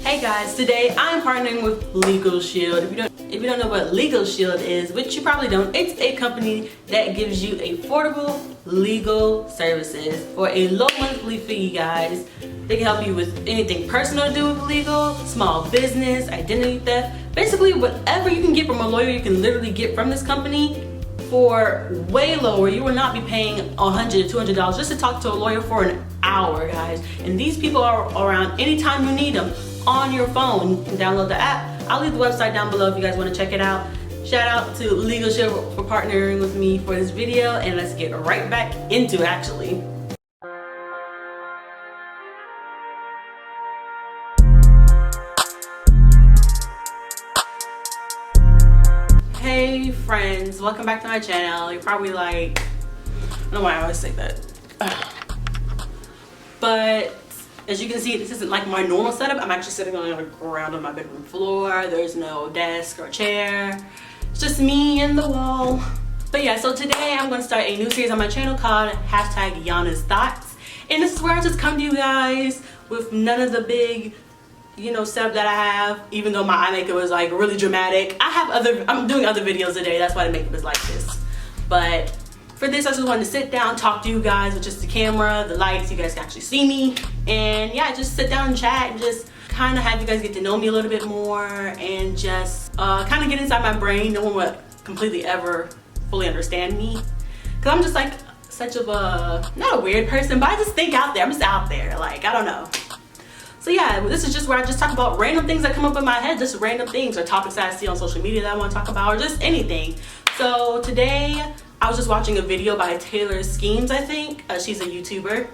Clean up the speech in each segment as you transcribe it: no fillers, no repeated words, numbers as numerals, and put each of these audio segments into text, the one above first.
Hey guys, today I'm partnering with LigalShield. If you don't know what LigalShield is, which you probably don't, it's a company that gives you affordable legal services for a low monthly fee, guys. They can help you with anything personal to do with legal, small business, identity theft, basically whatever you can get from a lawyer, you can literally get from this company for way lower. You will not be paying $100 to $200 just to talk to a lawyer for an hour, guys. And these people are around anytime you need them on your phone. You can download the app. I'll leave the website down below if you guys want to check it out. Shout out to LigalShield for partnering with me for this video, and let's get right back into it actually. Hey friends, welcome back to my channel. You're probably like, I don't know why I always say that. But as you can see, this isn't like my normal setup. I'm actually sitting on the ground on my bedroom floor. There's no desk or chair. It's just me and the wall. But yeah, so today I'm going to start a new series on my channel called #Yana's Thoughts. And this is where I just come to you guys with none of the big, setup that I have, even though my eye makeup was like really dramatic. I'm doing other videos today, that's why the makeup is like this. But for this, I just wanted to sit down, talk to you guys with just the camera, the lights, you guys can actually see me. And yeah, just sit down and chat and just kind of have you guys get to know me a little bit more and just kind of get inside my brain. No one would completely ever fully understand me. Cause I'm just like such of a, not a weird person, but I just think out there. I'm just out there, like, I don't know. So yeah, this is just where I just talk about random things that come up in my head, just random things or topics that I see on social media that I want to talk about or just anything. So today, I was just watching a video by Taylor Schemes, I think. She's a YouTuber.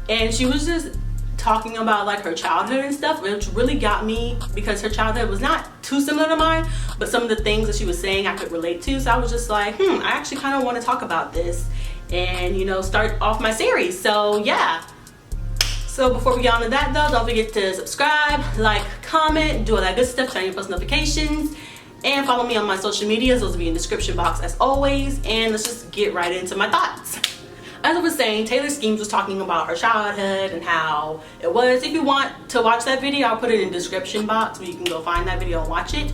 And she was just talking about like her childhood and stuff, which really got me because her childhood was not too similar to mine, but some of the things that she was saying I could relate to. So I was just like, I actually kind of want to talk about this and, start off my series. So yeah. So before we get on to that though, don't forget to subscribe, like, comment, do all that good stuff, turn on your post notifications, and follow me on my social medias. Those will be in the description box as always. And let's just get right into my thoughts. As I was saying, Taylor Schemes was talking about her childhood and how it was. If you want to watch that video, I'll put it in the description box where you can go find that video and watch it.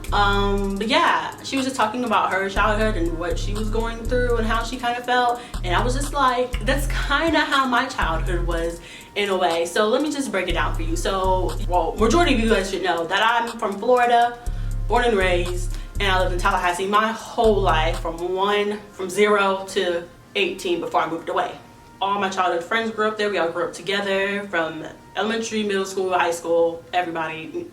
But yeah, she was just talking about her childhood and what she was going through and how she kind of felt. And I was just like, that's kind of how my childhood was in a way. So let me just break it down for you. So, well, majority of you guys should know that I'm from Florida, born and raised, and I lived in Tallahassee my whole life from 0 to 18 before I moved away. All my childhood friends grew up there. We all grew up together from elementary, middle school, high school. Everybody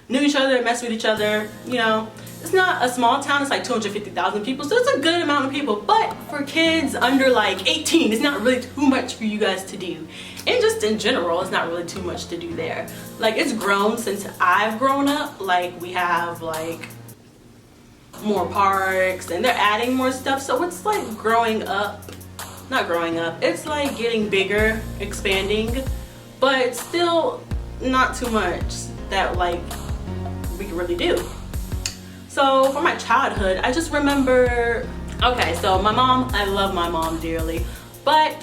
knew each other, messed with each other. It's not a small town. It's like 250,000 people, so it's a good amount of people. But for kids under like 18, it's not really too much for you guys to do. And just in general, it's not really too much to do there. Like, it's grown since I've grown up. Like, we have like more parks and they're adding more stuff. So it's like not growing up. It's like getting bigger, expanding, but still not too much that like we can really do. So for my childhood, I just remember, okay, so my mom, I love my mom dearly, but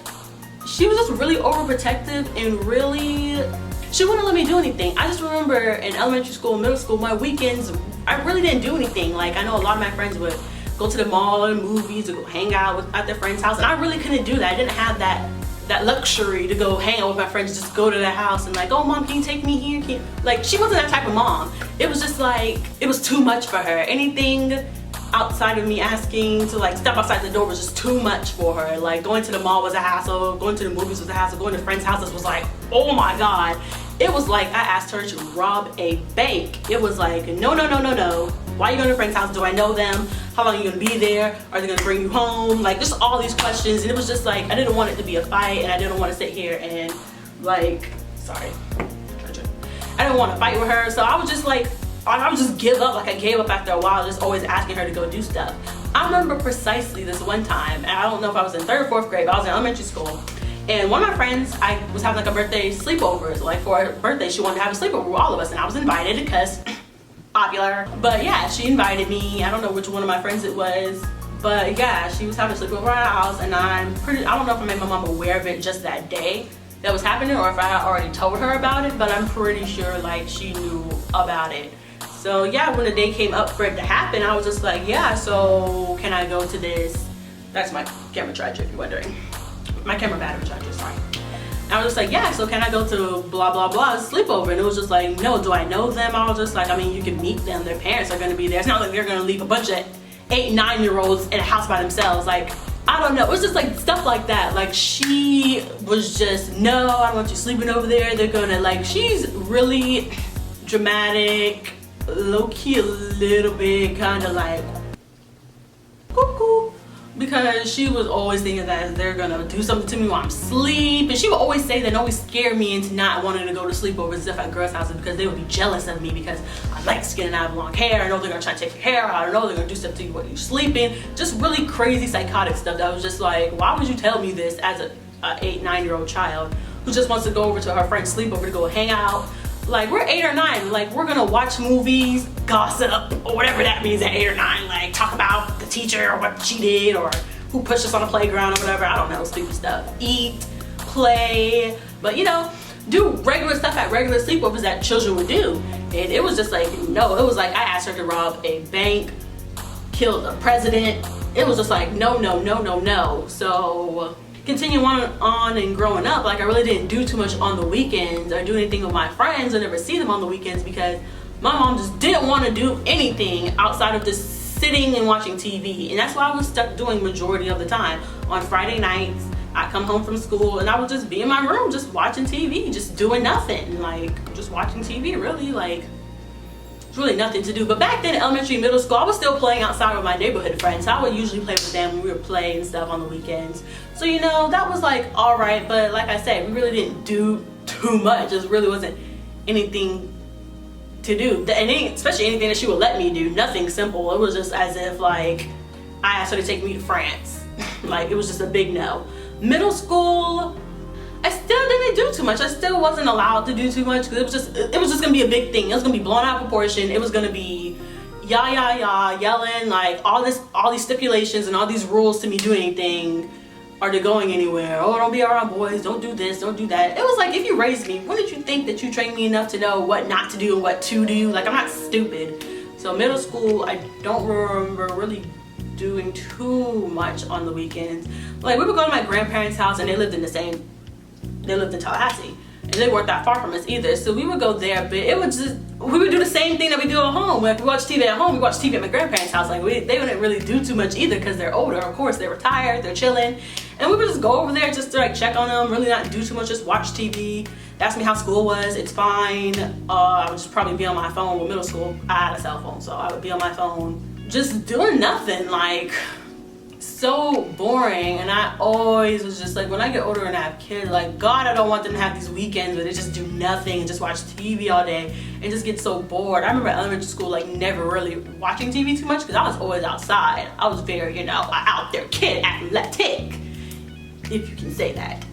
she was just really overprotective and really, she wouldn't let me do anything. I just remember in elementary school, middle school, my weekends, I really didn't do anything. Like, I know a lot of my friends would go to the mall and movies or go hang out at their friend's house, and I really couldn't do that. I didn't have that luxury to go hang out with my friends, just go to their house and like, oh mom, can you take me here? Like, she wasn't that type of mom. It was just like, it was too much for her. Anything outside of me asking to like step outside the door was just too much for her. Like, going to the mall was a hassle, going to the movies was a hassle, going to friends' houses was like, oh my god. It was like I asked her to rob a bank. It was like, no. Why are you going to a friend's house? Do I know them? How long are you going to be there? Are they going to bring you home? Like, just all these questions. And it was just like, I didn't want it to be a fight, and I didn't want to sit here and like, sorry, I didn't want to fight with her. So I was just like, I would just give up. Like, I gave up after a while, just always asking her to go do stuff. I remember precisely this one time, and I don't know if I was in 3rd or 4th grade, but I was in elementary school. And one of my friends, I was having like a birthday sleepover. Like, for her birthday, she wanted to have a sleepover with all of us, and I was invited because popular. But yeah, she invited me. I don't know which one of my friends it was, but yeah, she was having a sleepover at our house, and I don't know if I made my mom aware of it just that day. that was happening or if I had already told her about it, but I'm pretty sure like she knew about it. So yeah, when the day came up for it to happen, I was just like, yeah, so can I go to this? That's my camera charger if you're wondering. My camera battery charger, sorry. And I was just like, yeah, so can I go to blah, blah, blah, sleepover? And it was just like, no, do I know them? I was just like, I mean, you can meet them. Their parents are gonna be there. It's not like they're gonna leave a bunch of 8, 9-year-olds in a house by themselves. Like, I don't know. It was just like stuff like that. Like she was just, no, I don't want you sleeping over there. They're gonna like, she's really dramatic, low-key a little bit kind of like cuckoo, because she was always thinking that they're gonna do something to me while I'm asleep, and she would always say that and always scare me into not wanting to go to sleepovers and stuff at girls' houses because they would be jealous of me because I like skin and I have long hair. I know they're gonna try to take your hair out. I know they're gonna do stuff to you while you're sleeping. Just really crazy psychotic stuff that was just like, why would you tell me this as a 8, 9-year-old child who just wants to go over to her friend's sleepover to go hang out? Like, we're 8 or 9, like we're gonna watch movies, gossip, or whatever that means at 8 or 9, like talk about the teacher or what she did or who pushed us on the playground or whatever, I don't know, stupid stuff. Eat, play, but you know, do regular stuff at regular sleepovers that children would do. And it was just like, no, it was like I asked her to rob a bank, kill the president. It was just like, no, no, no, no, no. So continue on and growing up, like I really didn't do too much on the weekends or do anything with my friends or never see them on the weekends because my mom just didn't want to do anything outside of just sitting and watching TV. And that's what I was stuck doing majority of the time. On Friday nights, I come home from school and I would just be in my room just watching TV, just doing nothing, like just watching TV really, like it's really nothing to do. But back then in elementary, middle school, I was still playing outside with my neighborhood friends. So I would usually play with them when we were playing and stuff on the weekends. So you know, that was like all right, but like I said, we really didn't do too much. It really wasn't anything to do, and especially anything that she would let me do. Nothing simple. It was just as if like I asked her to take me to France. Like it was just a big no. Middle school, I still didn't do too much. I still wasn't allowed to do too much because it was just gonna be a big thing. It was gonna be blown out of proportion. It was gonna be yelling, like all these stipulations and all these rules to me doing anything or to going anywhere. Oh, don't be around boys, don't do this, don't do that. It was like, if you raised me, wouldn't you think that you trained me enough to know what not to do and what to do? Like, I'm not stupid. So middle school, I don't remember really doing too much on the weekends. Like, we would go to my grandparents' house and they lived in Tallahassee. And they weren't that far from us either. So we would go there, but it was just, we would do the same thing that we do at home. Like, we watch TV at home, we watch TV at my grandparents' house. Like, they wouldn't really do too much either because they're older. Of course, they're retired, they're chilling. And we would just go over there just to like check on them, really not do too much, just watch TV. Ask me how school was, it's fine. I would just probably be on my phone. With middle school, I had a cell phone, so I would be on my phone just doing nothing, like so boring. And I always was just like, when I get older and I have kids, like God, I don't want them to have these weekends where they just do nothing and just watch TV all day and just get so bored. I remember elementary school, like never really watching TV too much because I was always outside. I was very, you know, out there kid, athletic, if you can say that.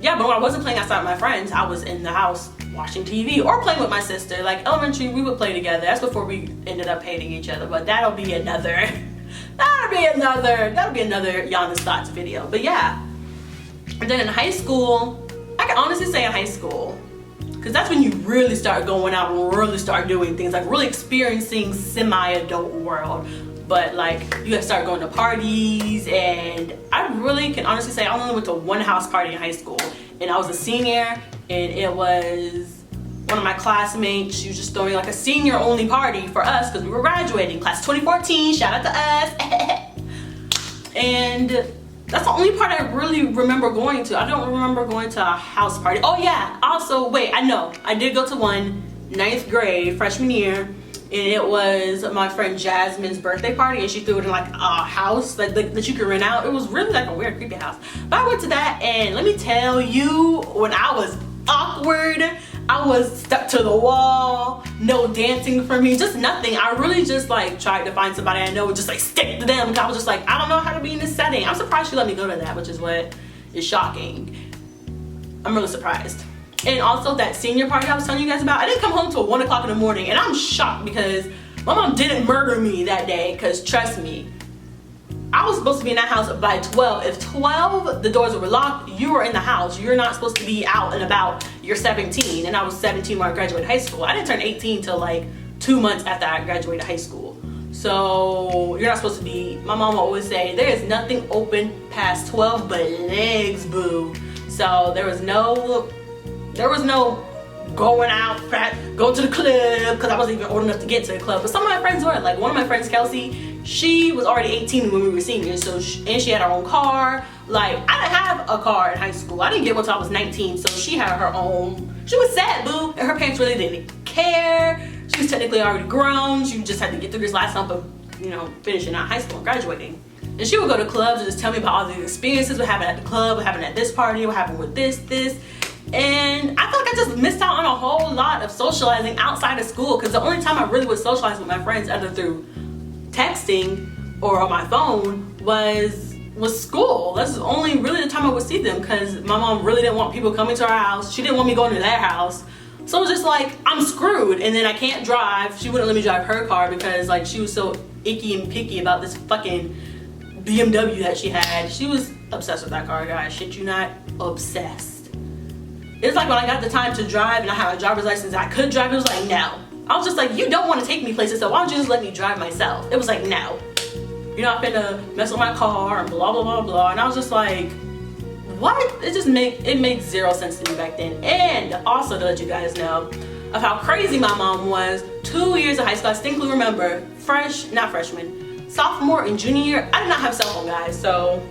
Yeah, but when I wasn't playing outside with my friends, I was in the house watching TV or playing with my sister. Like elementary, we would play together. That's before we ended up hating each other, but that'll be another Yana's Thoughts video. But yeah, and then in high school, I can honestly say in high school, because that's when you really start going out and really start doing things, like really experiencing semi-adult world. But like, you gotta start going to parties, and I really can honestly say I only went to one house party in high school, and I was a senior, and it was one of my classmates. She was just throwing like a senior only party for us because we were graduating, class 2014, shout out to us. And that's the only part I really remember going to. I don't remember going to a house party. Oh yeah, also, wait, I know, I did go to one 9th grade, freshman year. And it was my friend Jasmine's birthday party, and she threw it in like a house that you could rent out. It was really like a weird, creepy house. But I went to that, and let me tell you, when I was awkward, I was stuck to the wall, no dancing for me, just nothing. I really just like tried to find somebody I know would just like stick to them. I was just like, I don't know how to be in this setting. I'm surprised she let me go to that, which is what is shocking. I'm really surprised. And also that senior party I was telling you guys about, I didn't come home till 1 o'clock in the morning, and I'm shocked because my mom didn't murder me that day, because trust me, I was supposed to be in that house by 12. If 12, the doors were locked, you were in the house. You're not supposed to be out and about. You're 17, and I was 17 when I graduated high school. I didn't turn 18 till like 2 months after I graduated high school. So you're not supposed to be, my mom will always say, there is nothing open past 12 but legs, boo. So there was no going out, go to the club, because I wasn't even old enough to get to the club. But some of my friends were. Like one of my friends, Kelsey, she was already 18 when we were seniors, so and she had her own car. Like, I didn't have a car in high school. I didn't get one until I was 19, so she had her own. She was sad, boo, and her parents really didn't care. She was technically already grown. She just had to get through this last hump of, you know, finishing out high school and graduating. And she would go to clubs and just tell me about all the experiences, what happened at the club, what happened at this party, what happened with this. And I feel like I just missed out on a whole lot of socializing outside of school, because the only time I really would socialize with my friends, either through texting or on my phone, was school. That's only really the time I would see them, because my mom really didn't want people coming to our house. She didn't want me going to their house. So it was just like, I'm screwed. And then I can't drive. She wouldn't let me drive her car because like she was so icky and picky about this fucking BMW that she had. She was obsessed with that car, guys. Shit you not, obsessed. It's like when I got the time to drive and I had a driver's license, I could drive, it was like, no. I was just like, you don't want to take me places, so why don't you just let me drive myself? It was like, no. You're not finna mess with my car and blah, blah, blah, blah. And I was just like, what? It made zero sense to me back then. And also to let you guys know of how crazy my mom was, 2 years of high school, I distinctly remember, sophomore and junior year, I did not have a cell phone, guys. So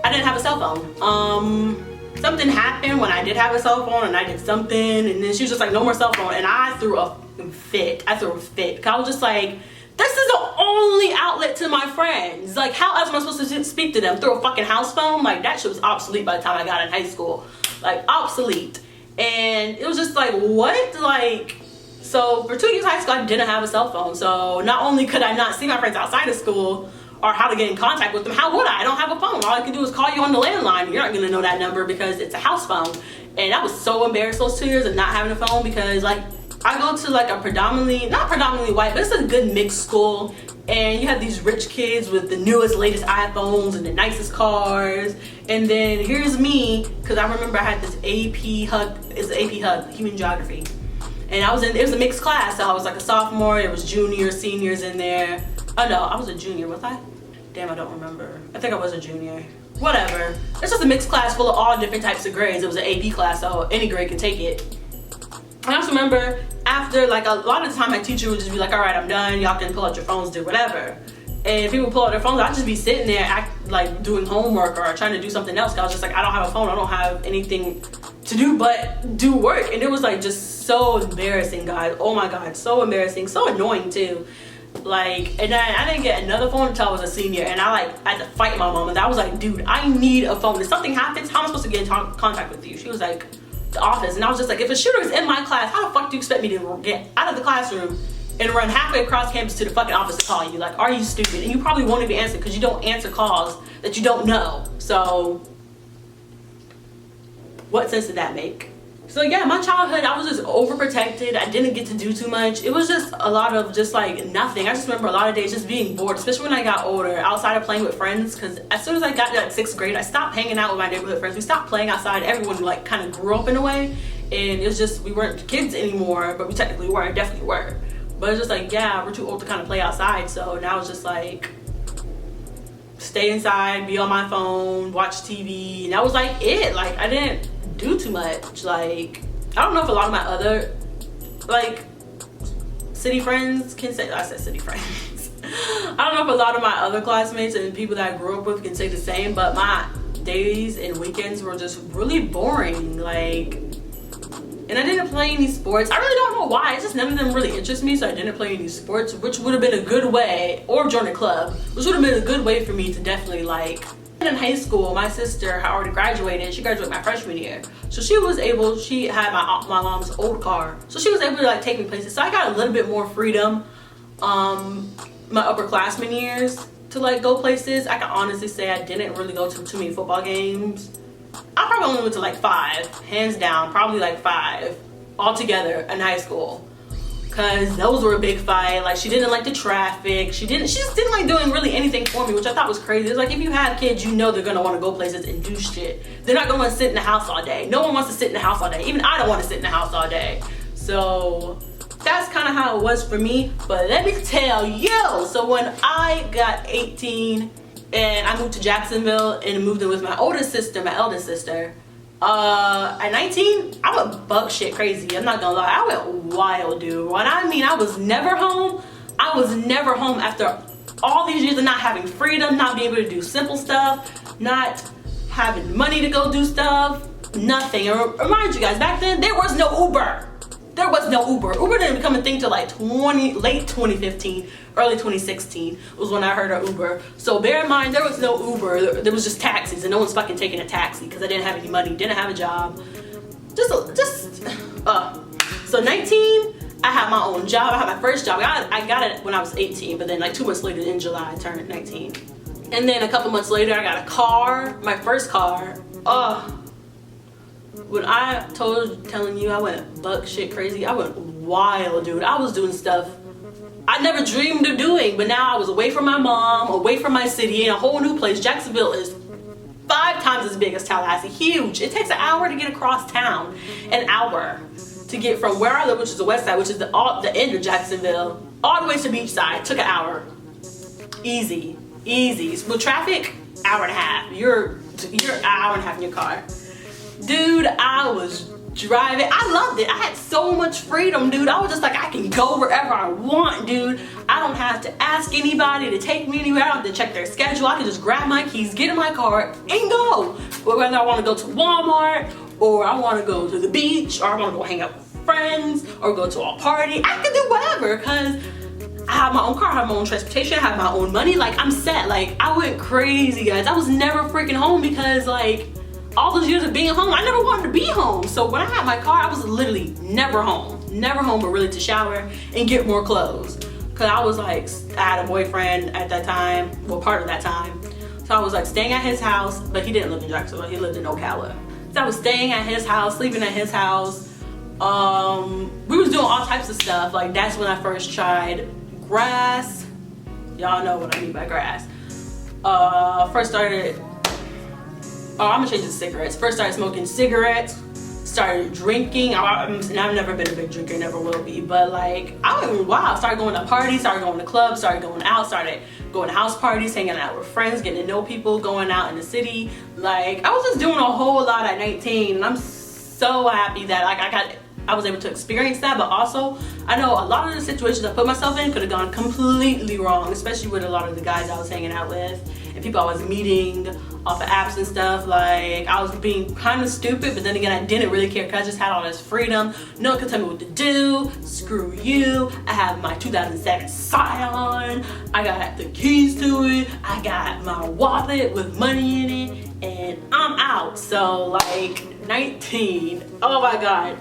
I didn't have a cell phone. Something happened when I did have a cell phone and I did something, and then she was just like, no more cell phone, and I threw a fit. I was just like, this is the only outlet to my friends. Like, how else am I supposed to speak to them? Through a fucking house phone? Like, that shit was obsolete by the time I got in high school. Like, obsolete. And it was just like, what? Like, so for 2 years of high school, I didn't have a cell phone. So not only could I not see my friends outside of school, or how to get in contact with them, how would I? I don't have a phone. All I can do is call you on the landline. You're not gonna know that number because it's a house phone. And I was so embarrassed those 2 years of not having a phone, because like, I go to like a not predominantly white, but it's a good mixed school. And you have these rich kids with the newest, latest iPhones and the nicest cars. And then here's me, because I remember I had this AP Hub, Human Geography. And it was a mixed class, so I was like a sophomore, there was juniors, seniors in there. Oh no, I was a junior, was I? Damn, I don't remember. I think I was a junior. Whatever. It's just a mixed class full of all different types of grades. It was an AP class, so any grade could take it. I just remember after, like, a lot of the time my teacher would just be like, all right, I'm done. Y'all can pull out your phones, do whatever. And if people pull out their phones, I'd just be sitting there like doing homework or trying to do something else. Cause I was just like, I don't have a phone. I don't have anything to do but do work. And it was like just so embarrassing, guys. Oh my God, so embarrassing, so annoying too. Like, and then I didn't get another phone until I was a senior, and I had to fight my mom, and I was like, dude, I need a phone. If something happens, how am I supposed to get in contact with you? She was like, the office. And I was just like, if a shooter is in my class, how the fuck do you expect me to get out of the classroom and run halfway across campus to the fucking office to call you? Like, are you stupid? And you probably won't even answer because you don't answer calls that you don't know. So what sense did that make? So yeah, my childhood, I was just overprotected. I didn't get to do too much. It was just a lot of just like nothing. I just remember a lot of days just being bored, especially when I got older, outside of playing with friends. Because as soon as I got to like 6th grade, I stopped hanging out with my neighborhood friends. We stopped playing outside. Everyone like kind of grew up in a way. And it was just, we weren't kids anymore, but we technically were, definitely were. But it's just like, yeah, we're too old to kind of play outside. So now it's just like, stay inside, be on my phone, watch TV. And that was like it. Like, I didn't do too much. Like, I don't know if a lot of my other like city friends can say, I said city friends. I don't know if a lot of my other classmates and people that I grew up with can say the same, but my days and weekends were just really boring. Like, and I didn't play any sports. I really don't know why. It's just none of them really interest me, so I didn't play any sports, which would have been a good way, or join a club, which would have been a good way for me to definitely like. In high school, my sister had already graduated. She graduated my freshman year, so she had my mom's old car, so she was able to like take me places. So I got a little bit more freedom my upperclassmen years to like go places. I can honestly say I didn't really go to too many football games. I probably only went to like 5, hands down, probably like 5 altogether in high school. Cause those were a big fight. Like, she didn't like the traffic. She just didn't like doing really anything for me, which I thought was crazy. It's like, if you have kids, you know they're gonna want to go places and do shit. They're not gonna want to sit in the house all day. No one wants to sit in the house all day. Even I don't want to sit in the house all day. So that's kind of how it was for me. But let me tell you, so when I got 18 and I moved to Jacksonville and moved in with my oldest sister, my eldest sister, at 19, I went bug shit crazy. I'm not gonna lie, I went wild, dude. When I mean I was never home, I was never home after all these years of not having freedom, not being able to do simple stuff, not having money to go do stuff, nothing. And remind you guys, back then, there was no Uber. There was no Uber. Uber didn't become a thing till like late 2015, early 2016 was when I heard of Uber. So bear in mind, there was no Uber. There was just taxis, and no one's fucking taking a taxi because I didn't have any money, didn't have a job. So 19, I had my own job. I had my first job. I got it when I was 18, but then like 2 months later in July, I turned 19. And then a couple months later, I got a car, my first car. When I telling you I went buck shit crazy, I went wild, dude. I was doing stuff I never dreamed of doing, but now I was away from my mom, away from my city, in a whole new place. Jacksonville is 5 times as big as Tallahassee, huge. It takes an hour to get across town, an hour to get from where I live, which is the west side, which is the end of Jacksonville, all the way to beach side. Took an hour, easy. With traffic, hour and a half. You're an hour and a half in your car. Dude, I was driving. I loved it. I had so much freedom, dude. I was just like, I can go wherever I want, dude. I don't have to ask anybody to take me anywhere. I don't have to check their schedule. I can just grab my keys, get in my car, and go. Whether I want to go to Walmart, or I want to go to the beach, or I want to go hang out with friends, or go to a party, I can do whatever, because I have my own car, I have my own transportation, I have my own money. Like, I'm set. Like, I went crazy, guys. I was never freaking home because, like, all those years of being home, I never wanted to be home. So when I had my car, I was literally never home but really to shower and get more clothes. Cause I was like, I had a boyfriend at that time, well, part of that time. So I was like staying at his house, but he didn't live in Jacksonville, he lived in Ocala. So I was staying at his house, sleeping at his house. We was doing all types of stuff. Like, that's when I first tried grass. Y'all know what I mean by grass. First started, I'm gonna change it to cigarettes. First started smoking cigarettes, started drinking. I've never been a big drinker, never will be, but like, I went wild. Started going to parties, started going to clubs, started going out, started going to house parties, hanging out with friends, getting to know people, going out in the city. Like, I was just doing a whole lot at 19, and I'm so happy that like I was able to experience that. But also, I know a lot of the situations I put myself in could have gone completely wrong, especially with a lot of the guys I was hanging out with and people I was meeting off of apps and stuff. Like, I was being kind of stupid, but then again, I didn't really care because I just had all this freedom. No one could tell me what to do. Screw you. I have my 2007 Scion. I got the keys to it. I got my wallet with money in it, and I'm out. So like, 19, oh my God.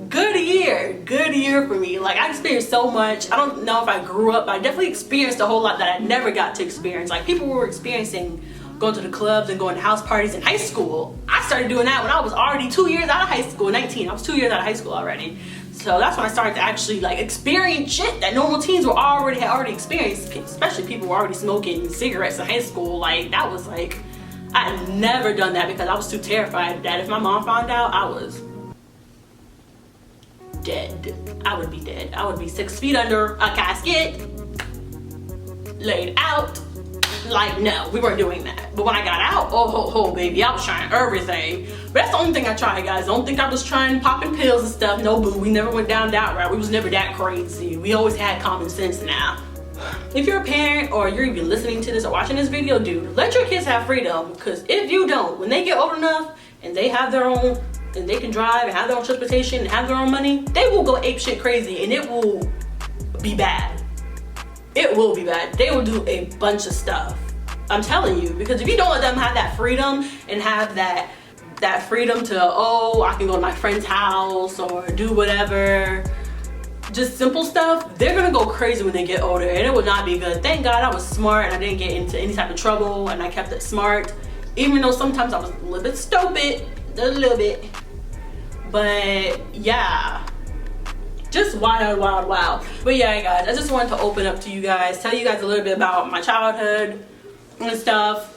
Good year for me. Like, I experienced so much. I don't know if I grew up, but I definitely experienced a whole lot that I never got to experience. Like, people were experiencing going to the clubs and going to house parties in high school. I started doing that when I was already 2 years out of high school. 19, I was 2 years out of high school already. So that's when I started to actually like experience shit that normal teens had already experienced. Especially people were already smoking cigarettes in high school. Like, that was like, I had never done that because I was too terrified that if my mom found out, I was dead. I would be dead. I would be 6 feet under a casket, laid out. Like, no, we weren't doing that. But when I got out, oh baby, I was trying everything. But that's the only thing I tried, guys. Don't think I was trying popping pills and stuff. No, boo, we never went down that route. We was never that crazy. We always had common sense now. If you're a parent or you're even listening to this or watching this video, dude, let your kids have freedom. Because if you don't, when they get old enough and they have their own, and they can drive and have their own transportation and have their own money, they will go apeshit crazy, and it will be bad. It will be bad. They will do a bunch of stuff. I'm telling you, because if you don't let them have that freedom and have that freedom to, oh, I can go to my friend's house or do whatever, just simple stuff, they're gonna go crazy when they get older, and it will not be good. Thank God I was smart and I didn't get into any type of trouble, and I kept it smart, even though sometimes I was a little bit stupid, a little bit. But yeah, Just wild, wild, wild. But yeah, guys, I just wanted to open up to you guys, tell you guys a little bit about my childhood and stuff.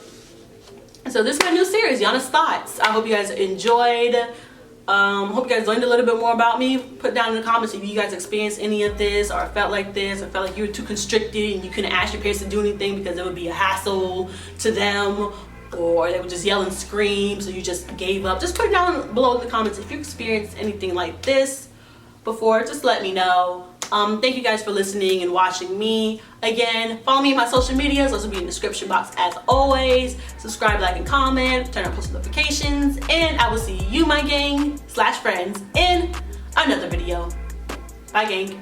So this is my new series, Yana's Thoughts. I hope you guys enjoyed. Hope you guys learned a little bit more about me. Put down in the comments if you guys experienced any of this, or felt like this, or felt like you were too constricted and you couldn't ask your parents to do anything because it would be a hassle to them, or they would just yell and scream so you just gave up. Just put it down below in the comments if you experienced anything like this before. Just let me know. Thank you guys for listening and watching me. Again, follow me on my social medias. Those will be in the description box as always. Subscribe, like, and comment. Turn on post notifications. And I will see you, my gang / friends, in another video. Bye, gang.